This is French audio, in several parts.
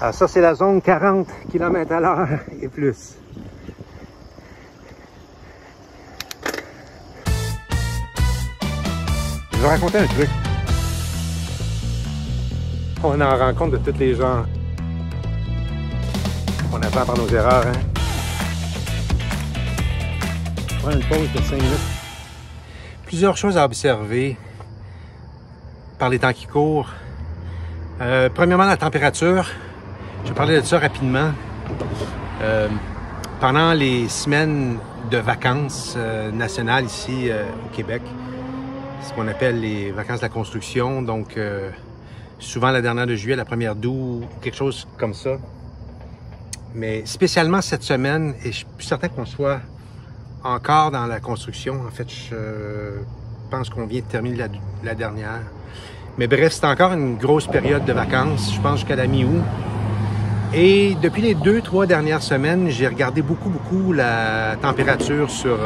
Alors ça, c'est la zone 40 km/h et plus. Je vais raconter un truc. On en rencontre de tous les genres. On apprend par nos erreurs, hein? On prend une pause de 5 minutes. Plusieurs choses à observer par les temps qui courent. Premièrement, la température. Je vais parler de ça rapidement. Pendant les semaines de vacances nationales ici au Québec, ce qu'on appelle les vacances de la construction, donc souvent la dernière de juillet, la première d'août, quelque chose comme ça. Mais spécialement cette semaine, et je suis plus certain qu'on soit encore dans la construction. En fait, je pense qu'on vient de terminer la dernière. Mais bref, c'est encore une grosse période de vacances, je pense jusqu'à la mi-août. Et depuis les 2-3 dernières semaines, j'ai regardé beaucoup la température sur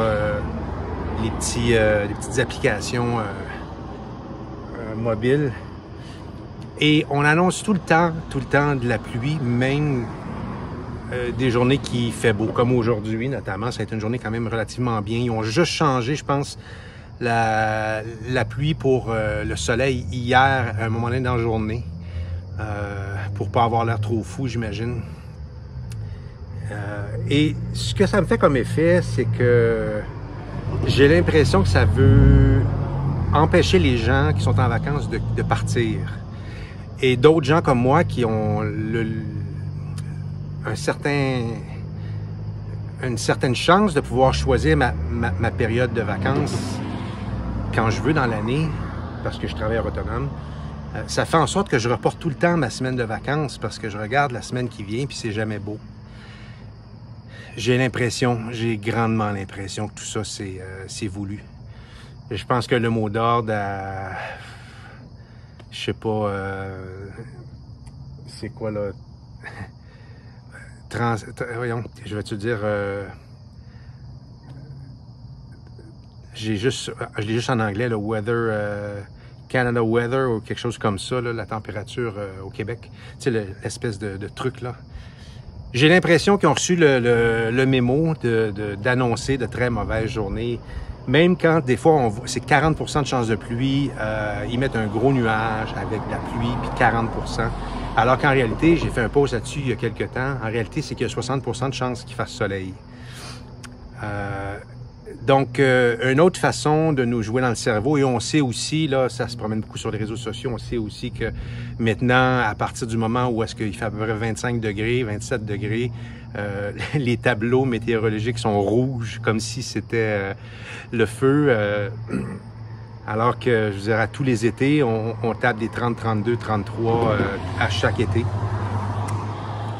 les petites applications mobiles. Et on annonce tout le temps de la pluie, même des journées qui fait beau, comme aujourd'hui notamment. Ça a été une journée quand même relativement bien. Ils ont juste changé, je pense, la pluie pour le soleil hier, à un moment donné dans la journée, pour pas avoir l'air trop fou, j'imagine. Et ce que ça me fait comme effet, c'est que j'ai l'impression que ça veut empêcher les gens qui sont en vacances de partir. Et d'autres gens comme moi qui ont une certaine chance de pouvoir choisir ma période de vacances quand je veux dans l'année, parce que je travaille autonome, ça fait en sorte que je reporte tout le temps ma semaine de vacances parce que je regarde la semaine qui vient puis c'est jamais beau. J'ai grandement l'impression que tout ça c'est voulu. Et je pense que le mot d'ordre je sais pas, c'est quoi là? Voyons, je vais te dire, je l'ai juste en anglais, le weather, Canada Weather ou quelque chose comme ça, là, la température au Québec, tu sais, l'espèce de truc là. J'ai l'impression qu'ils ont reçu le mémo d'annoncer de très mauvaises journées. Même quand, des fois, c'est 40% de chance de pluie, ils mettent un gros nuage avec de la pluie, puis 40%. Alors qu'en réalité, j'ai fait un post là-dessus il y a quelques temps, en réalité, c'est qu'il y a 60% de chance qu'il fasse soleil. Donc, une autre façon de nous jouer dans le cerveau, et on sait aussi, là, ça se promène beaucoup sur les réseaux sociaux, on sait aussi que maintenant, à partir du moment où est-ce qu'il fait à peu près 25 degrés, 27 degrés, les tableaux météorologiques sont rouges, comme si c'était le feu. Alors que, je dirais, à tous les étés, on tape des 30, 32, 33 à chaque été.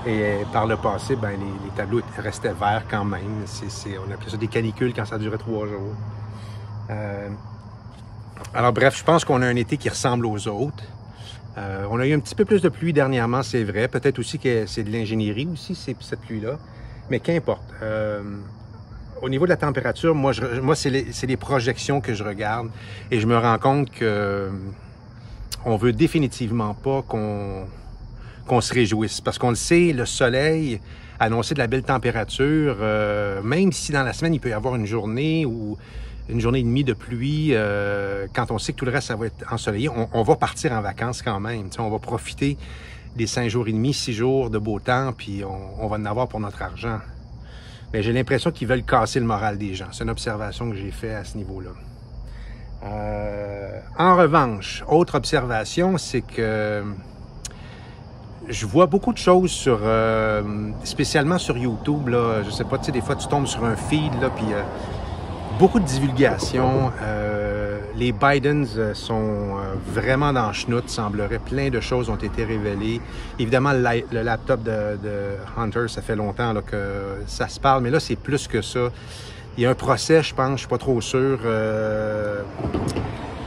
Et par le passé, ben, les tableaux restaient verts quand même. On appelait ça des canicules quand ça durait 3 jours. Alors bref, je pense qu'on a un été qui ressemble aux autres. On a eu un petit peu plus de pluie dernièrement, c'est vrai. Peut-être aussi que c'est de l'ingénierie aussi, cette pluie-là. Mais qu'importe. Au niveau de la température, moi c'est les projections que je regarde. Et je me rends compte que on veut définitivement pas qu'on se réjouisse. Parce qu'on le sait, le soleil annonçait de la belle température, même si dans la semaine, il peut y avoir une journée ou une journée et demie de pluie, quand on sait que tout le reste, ça va être ensoleillé, on va partir en vacances quand même. On va profiter des 5 jours et demi, 6 jours de beau temps, puis on va en avoir pour notre argent. Mais j'ai l'impression qu'ils veulent casser le moral des gens. C'est une observation que j'ai faite à ce niveau-là. En revanche, autre observation, c'est que je vois beaucoup de choses sur, spécialement sur YouTube, là, je sais pas, tu sais, des fois tu tombes sur un feed, là, puis beaucoup de divulgation. Les Bidens sont vraiment dans le chenoute, semblerait. Plein de choses ont été révélées. Évidemment, le laptop de Hunter, ça fait longtemps là, que ça se parle, mais là, c'est plus que ça. Il y a un procès, je pense, je suis pas trop sûr.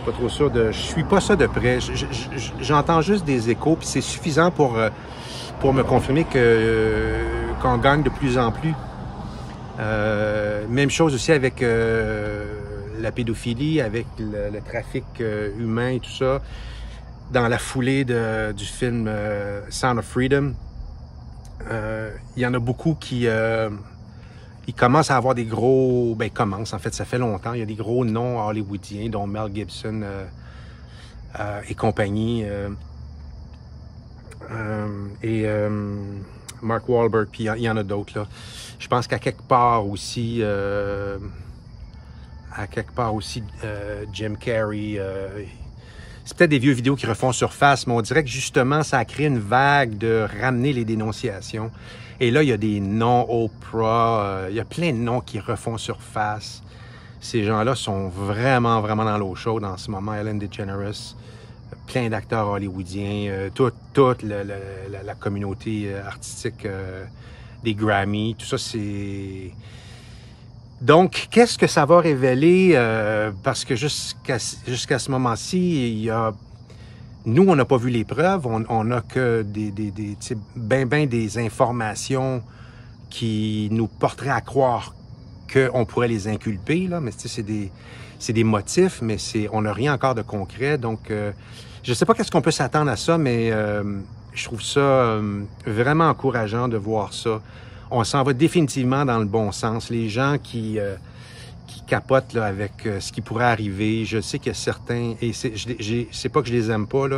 Je suis pas ça de près. J'entends juste des échos, puis c'est suffisant pour me confirmer qu'on gagne de plus en plus. Même chose aussi avec la pédophilie, avec le trafic humain et tout ça. Dans la foulée du film Sound of Freedom, il y en a beaucoup qui ils commencent à avoir des gros... Ben, commencent, en fait, ça fait longtemps. Il y a des gros noms hollywoodiens, dont Mel Gibson et compagnie. Mark Wahlberg, puis il y en a d'autres, là. Je pense qu'à quelque part aussi... Jim Carrey... c'est peut-être des vieux vidéos qui refont surface, mais on dirait que justement, ça a créé une vague de ramener les dénonciations. Et là, il y a des noms Oprah, il y a plein de noms qui refont surface. Ces gens-là sont vraiment, vraiment dans l'eau chaude en ce moment. Ellen DeGeneres, plein d'acteurs hollywoodiens, toute la communauté artistique des Grammy, tout ça, c'est... Donc, qu'est-ce que ça va révéler? Parce que jusqu'à ce moment-ci, il y a... Nous, on n'a pas vu les preuves, on n'a que des informations qui nous porteraient à croire qu'on pourrait les inculper, là, mais c'est des motifs, mais on n'a rien encore de concret. Donc, je ne sais pas qu'est-ce qu'on peut s'attendre à ça, mais je trouve ça vraiment encourageant de voir ça. On s'en va définitivement dans le bon sens. Les gens qui capotent là, avec ce qui pourrait arriver, je sais qu'il y a certains, et c'est pas que je les aime pas, là.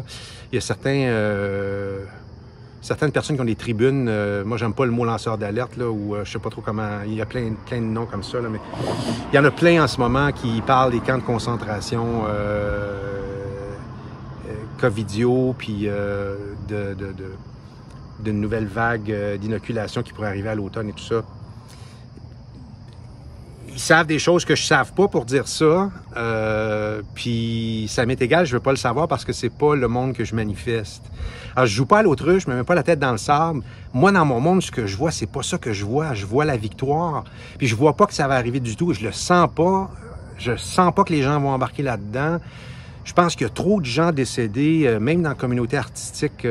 Il y a certaines personnes qui ont des tribunes, moi j'aime pas le mot lanceur d'alerte, là, ou je sais pas trop comment, il y a plein de noms comme ça, là, mais il y en a plein en ce moment qui parlent des camps de concentration covidio, puis d'une nouvelle vague d'inoculation qui pourrait arriver à l'automne et tout ça. Ils savent des choses que je ne savent pas pour dire ça, puis ça m'est égal, je veux pas le savoir parce que c'est pas le monde que je manifeste. Alors, je joue pas à l'autruche, je me mets pas la tête dans le sable. Moi, dans mon monde, ce que je vois, c'est pas ça que je vois la victoire, puis je vois pas que ça va arriver du tout, je le sens pas, je sens pas que les gens vont embarquer là-dedans. Je pense qu'il y a trop de gens décédés, même dans la communauté artistique,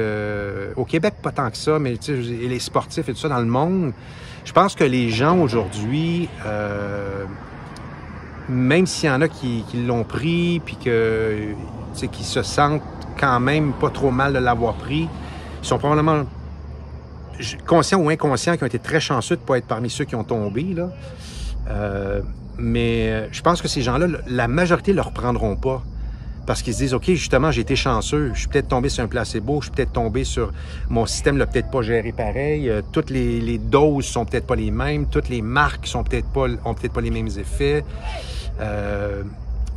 au Québec, pas tant que ça, mais et les sportifs et tout ça dans le monde. Je pense que les gens aujourd'hui, même s'il y en a qui l'ont pris, puis qui se sentent quand même pas trop mal de l'avoir pris, ils sont probablement conscients ou inconscients qu'ils ont été très chanceux de ne pas être parmi ceux qui ont tombé, là. Mais je pense que ces gens-là, la majorité ne le reprendront pas. Parce qu'ils se disent, OK, justement, j'ai été chanceux, je suis peut-être tombé sur un placebo, je suis peut-être tombé sur... Mon système l'a peut-être pas géré pareil, toutes les doses sont peut-être pas les mêmes, toutes les marques ont peut-être pas les mêmes effets.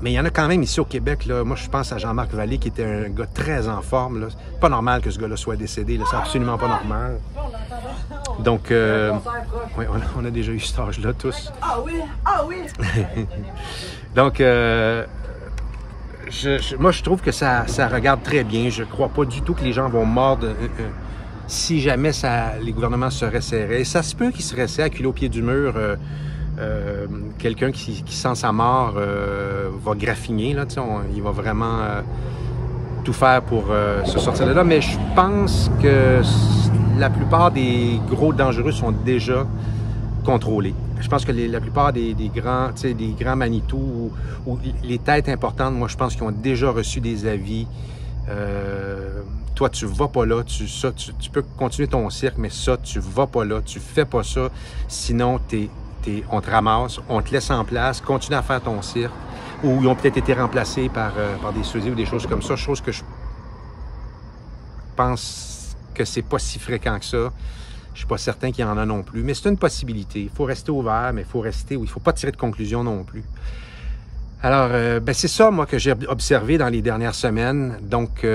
Mais il y en a quand même ici au Québec, là. Moi, je pense à Jean-Marc Vallée, qui était un gars très en forme, là. C'est pas normal que ce gars-là soit décédé, là. C'est absolument pas normal. Donc, oui, on a déjà eu cet âge-là, tous. Ah oui! Ah oui! Donc, moi, je trouve que ça regarde très bien. Je crois pas du tout que les gens vont mordre si jamais les gouvernements se resserraient. Ça se peut qu'ils se resserrent, acculés au pied du mur. Quelqu'un qui sent sa mort va graffiner. Là, il va vraiment tout faire pour se sortir de là. Mais je pense que la plupart des gros dangereux sont déjà contrôlés. Je pense que la plupart des grands Manitou ou les têtes importantes, moi, je pense qu'ils ont déjà reçu des avis. Toi, tu vas pas là, tu peux continuer ton cirque, mais ça, tu vas pas là, tu fais pas ça, sinon on te ramasse, on te laisse en place, continue à faire ton cirque, ou ils ont peut-être été remplacés par des sosies ou des choses comme ça, chose que je pense que c'est pas si fréquent que ça. Je suis pas certain qu'il y en a non plus, mais c'est une possibilité. Il faut rester ouvert, mais il faut pas tirer de conclusion non plus. Alors, c'est ça, moi, que j'ai observé dans les dernières semaines. Donc,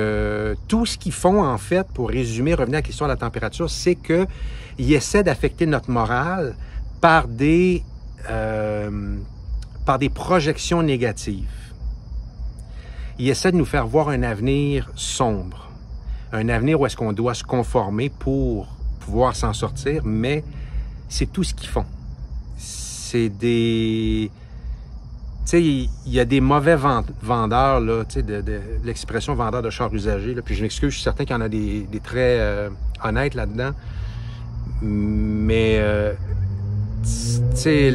tout ce qu'ils font, en fait, pour résumer, revenir à la question de la température, c'est qu'ils essaient d'affecter notre morale par des projections négatives. Ils essaient de nous faire voir un avenir sombre, un avenir où est-ce qu'on doit se conformer pour pouvoir s'en sortir, mais c'est tout ce qu'ils font. C'est des... Tu sais, il y a des mauvais vendeurs, là, tu sais, de l'expression vendeur de chars usagés, là, puis je m'excuse, je suis certain qu'il y en a des très honnêtes là-dedans, mais sais,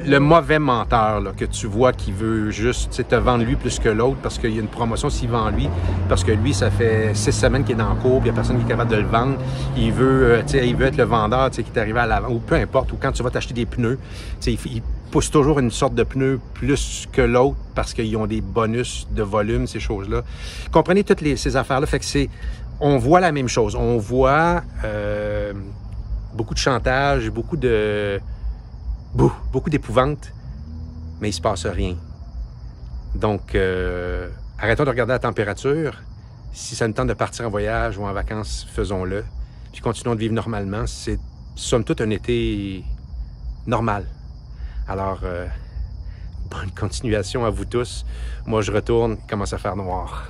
le mauvais menteur là, que tu vois qui veut juste te vendre lui plus que l'autre parce qu'il y a une promotion s'il vend lui, parce que lui, ça fait 6 semaines qu'il est dans le cours, il n'y a personne qui est capable de le vendre. Il veut être le vendeur qui est arrivé à l'avant, ou peu importe, ou quand tu vas t'acheter des pneus, il pousse toujours une sorte de pneu plus que l'autre parce qu'ils ont des bonus de volume, ces choses-là. Comprenez toutes ces affaires-là, fait que on voit la même chose. On voit beaucoup de chantage, beaucoup d'épouvante, mais il se passe rien. Donc, arrêtons de regarder la température. Si ça nous tente de partir en voyage ou en vacances, faisons-le. Puis continuons de vivre normalement. C'est, somme toute, un été normal. Alors, bonne continuation à vous tous. Moi, je retourne, il commence à faire noir.